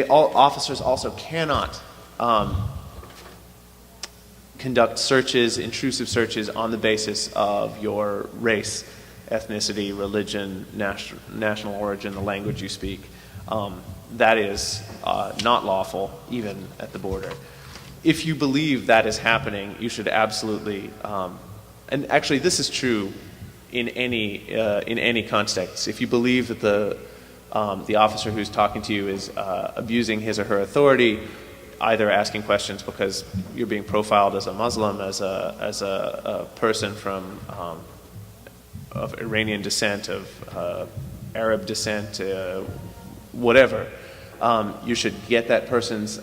Officers also cannot conduct searches, intrusive searches, on the basis of your race, ethnicity, religion, national origin, the language you speak. That is not lawful, even at the border. If you believe that is happening, you should absolutely, and actually this is true in any context. If you believe that the officer who's talking to you is abusing his or her authority, either asking questions because you're being profiled as a Muslim, as a person from of Iranian descent, of Arab descent, whatever, you should get that person's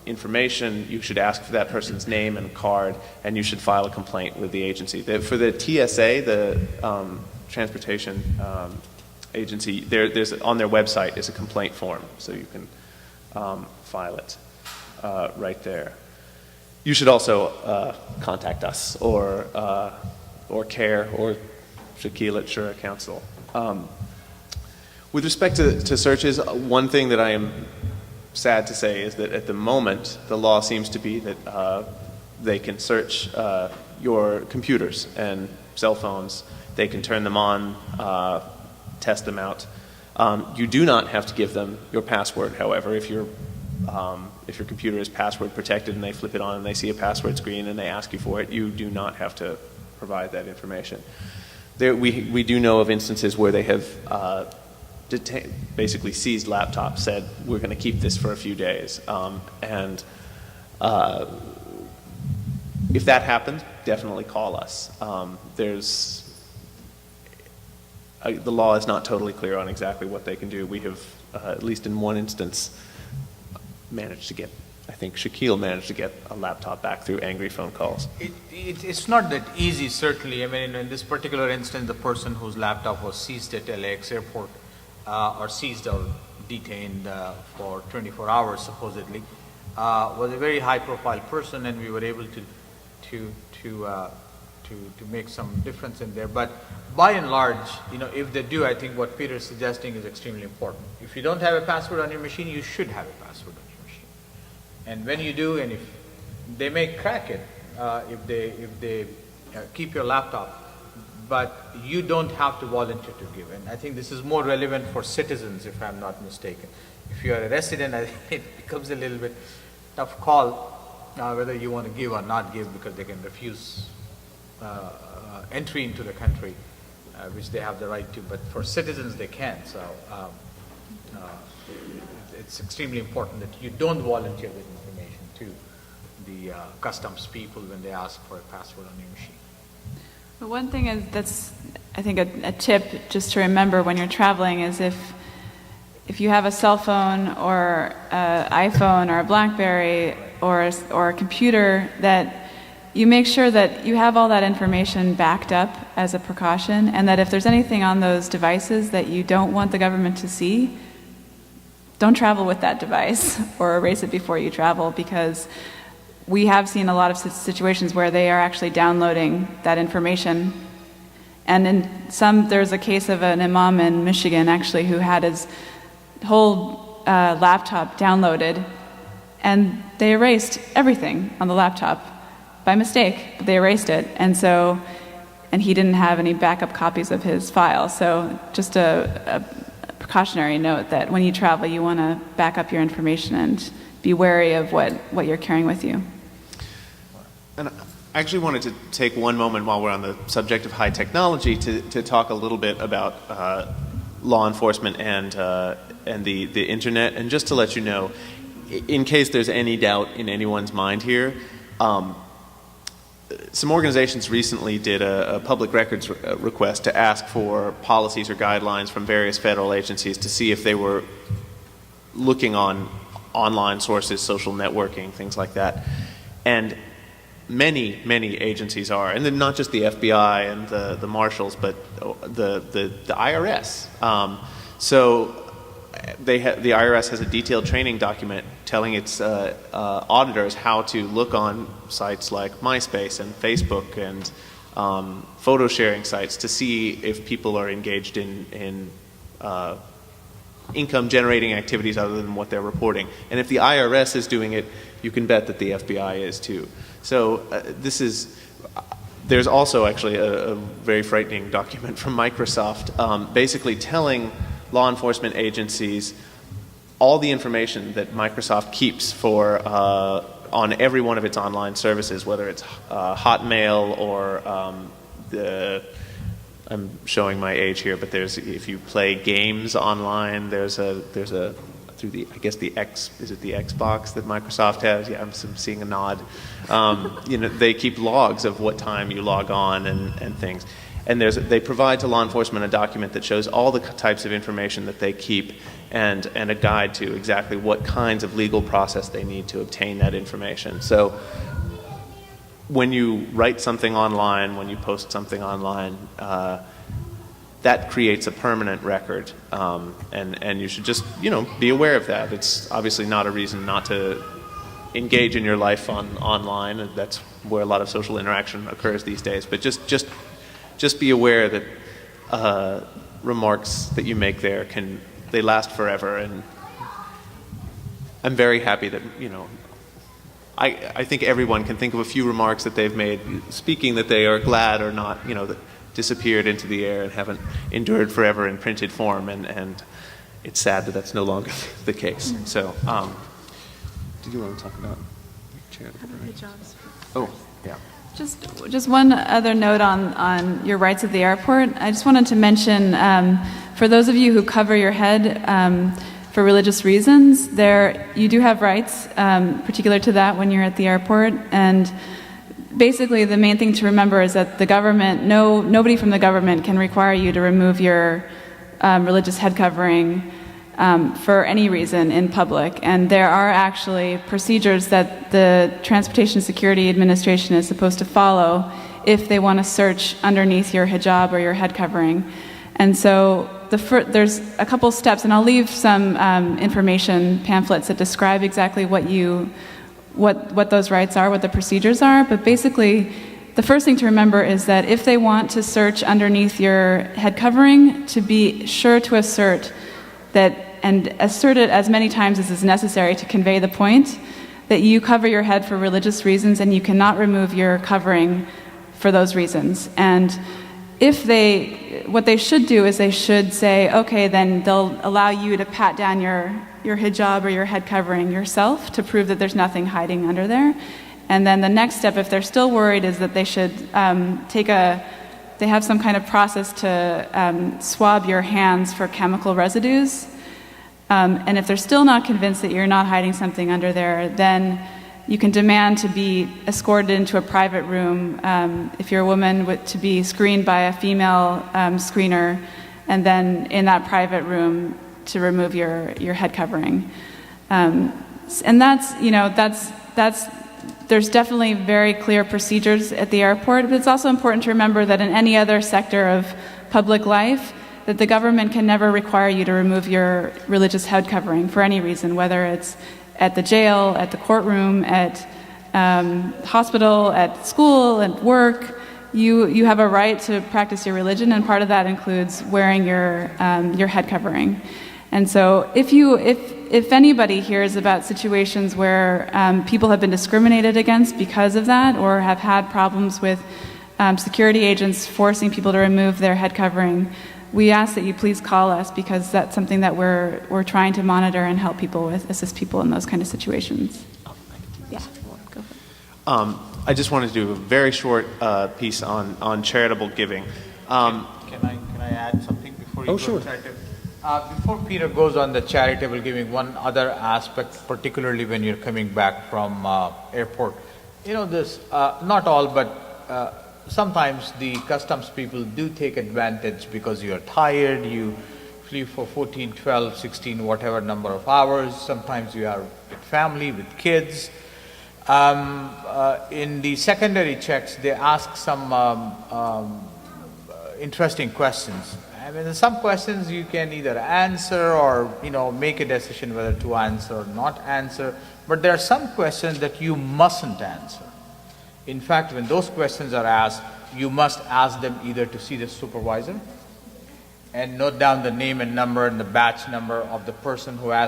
information. You should ask for that person's name and card, and you should file a complaint with the agency. For the TSA, the Transportation Agency, there's on their website is a complaint form, so you can file it right there. You should also contact us or CARE or Shaquille at Shura Council. With respect to searches, one thing that I am sad to say is that at the moment the law seems to be that they can search your computers and cell phones. They can turn them on, test them out. You do not have to give them your password, however. If your computer is password protected and they flip it on and they see a password screen and they ask you for it, you do not have to provide that information. We do know of instances where they have basically seized laptops, said we're going to keep this for a few days, and if that happens, definitely call us. The law is not totally clear on exactly what they can do. We have, at least in one instance, managed to get, I think Shaquille managed to get a laptop back through angry phone calls. It's not that easy, certainly. I mean, in this particular instance, the person whose laptop was seized at LAX airport, or seized or detained for 24 hours, supposedly, was a very high-profile person, and we were able to make some difference in there. But by and large, if they do, I think what Peter is suggesting is extremely important. If you don't have a password on your machine, you should have a password on your machine. And when you do, and if they may crack it, if they keep your laptop, but you don't have to volunteer to give. And I think this is more relevant for citizens, if I'm not mistaken. If you are a resident, I think it becomes a little bit tough call whether you want to give or not give, because they can refuse entry into the country, which they have the right to. But for citizens, they can. So it's extremely important that you don't volunteer this information to the customs people when they ask for a password on your machine. But one thing that's, I think, a tip just to remember when you're traveling is if you have a cell phone or an iPhone or a BlackBerry or a computer, that you make sure that you have all that information backed up as a precaution, and that if there's anything on those devices that you don't want the government to see, don't travel with that device or erase it before you travel, because we have seen a lot of situations where they are actually downloading that information. And there's a case of an imam in Michigan, actually, who had his whole laptop downloaded, and they erased everything on the laptop by mistake. They erased it, and he didn't have any backup copies of his file. So just a precautionary note that when you travel, you want to back up your information and be wary of what you're carrying with you. And I actually wanted to take one moment while we're on the subject of high technology to talk a little bit about law enforcement and the internet, and just to let you know, in case there's any doubt in anyone's mind here, some organizations recently did a public records request to ask for policies or guidelines from various federal agencies to see if they were looking on online sources, social networking, things like that. And many agencies are, and then not just the FBI and the marshals, but the IRS. So the IRS has a detailed training document telling its auditors how to look on sites like MySpace and Facebook and photo sharing sites to see if people are engaged in income-generating activities other than what they're reporting. And if the IRS is doing it, you can bet that the FBI is too. So there's also actually a very frightening document from Microsoft basically telling law enforcement agencies all the information that Microsoft keeps on every one of its online services, whether it's Hotmail or I'm showing my age here, but if you play games online, there's a through the Xbox that Microsoft has? Yeah, I'm seeing a nod. They keep logs of what time you log on and things. And they provide to law enforcement a document that shows all the types of information that they keep and a guide to exactly what kinds of legal process they need to obtain that information. So when you write something online, when you post something online, that creates a permanent record, and you should just be aware of that. It's obviously not a reason not to engage in your life online. That's where a lot of social interaction occurs these days. But just be aware that remarks that you make there they last forever. And I'm very happy that I think everyone can think of a few remarks that they've made speaking that they are glad or not, that disappeared into the air and haven't endured forever in printed form, and it's sad that that's no longer the case. So, did you want to talk about charitable rights? Oh, yeah. Just one other note on your rights at the airport. I just wanted to mention, for those of you who cover your head for religious reasons, you do have rights particular to that when you're at the airport. And basically, the main thing to remember is that the government, nobody from the government can require you to remove your religious head covering for any reason in public. And there are actually procedures that the Transportation Security Administration is supposed to follow if they want to search underneath your hijab or your head covering. And so there's a couple steps, and I'll leave some information pamphlets that describe exactly what those rights are, what the procedures are. But basically, the first thing to remember is that if they want to search underneath your head covering, to be sure to assert that, and assert it as many times as is necessary to convey the point, that you cover your head for religious reasons and you cannot remove your covering for those reasons. And what they should do is they should say, okay, then they'll allow you to pat down your hijab or your head covering yourself to prove that there's nothing hiding under there. And then the next step, if they're still worried, is that they should they have some kind of process to swab your hands for chemical residues. And if they're still not convinced that you're not hiding something under there, then you can demand to be escorted into a private room, if you're a woman, to be screened by a female screener, and then in that private room to remove your head covering. And there's definitely very clear procedures at the airport, but it's also important to remember that in any other sector of public life, that the government can never require you to remove your religious head covering for any reason, whether it's at the jail, at the courtroom, at hospital, at school, at work. You have a right to practice your religion, and part of that includes wearing your head covering. And so if anybody hears about situations where people have been discriminated against because of that, or have had problems with security agents forcing people to remove their head covering, we ask that you please call us, because that's something that we're trying to monitor and help people with, assist people in those kind of situations. Yeah, go for it. I just wanted to do a very short piece on charitable giving. Can I add something before you go sure. to charitable? Before Peter goes on the charitable giving, one other aspect, particularly when you're coming back from airport, this, not all, but sometimes the customs people do take advantage because you're tired, you flew for 14, 12, 16, whatever number of hours. Sometimes you are with family, with kids. In the secondary checks, they ask some interesting questions. I mean, some questions you can either answer or, make a decision whether to answer or not answer. But there are some questions that you mustn't answer. In fact, when those questions are asked, you must ask them either to see the supervisor and note down the name and number and the batch number of the person who has